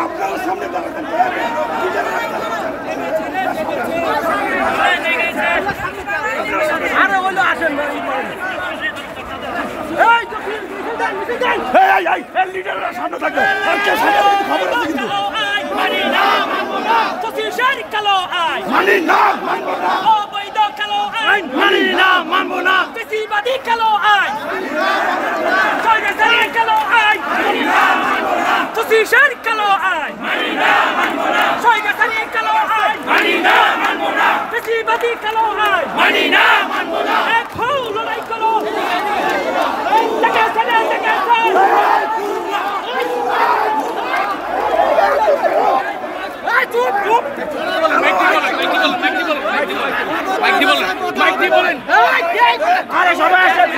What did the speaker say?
আপনারা সামনে দাঁড়াতেন আরে বলো আসেন লিডাররা সামনে থাকবে আর কে সামনে খবর আছে কিন্তু মানি না মানবো না তসির কালো আই মানি না মানবো না অবৈধ কালো আইন মানি না মানবো না বেশিবাদী কালো আইন সরকারি কালো আইন মানি না মানবো না তসির কালো আইন মানি না মানবো না সরকারি কালো আইন মানি না মানবো না বেশিবাদী কালো আইন মানি না মানবো না এক হও লড়াই করো টাকা ছেড়ে টাকা আরে সবাই আসেন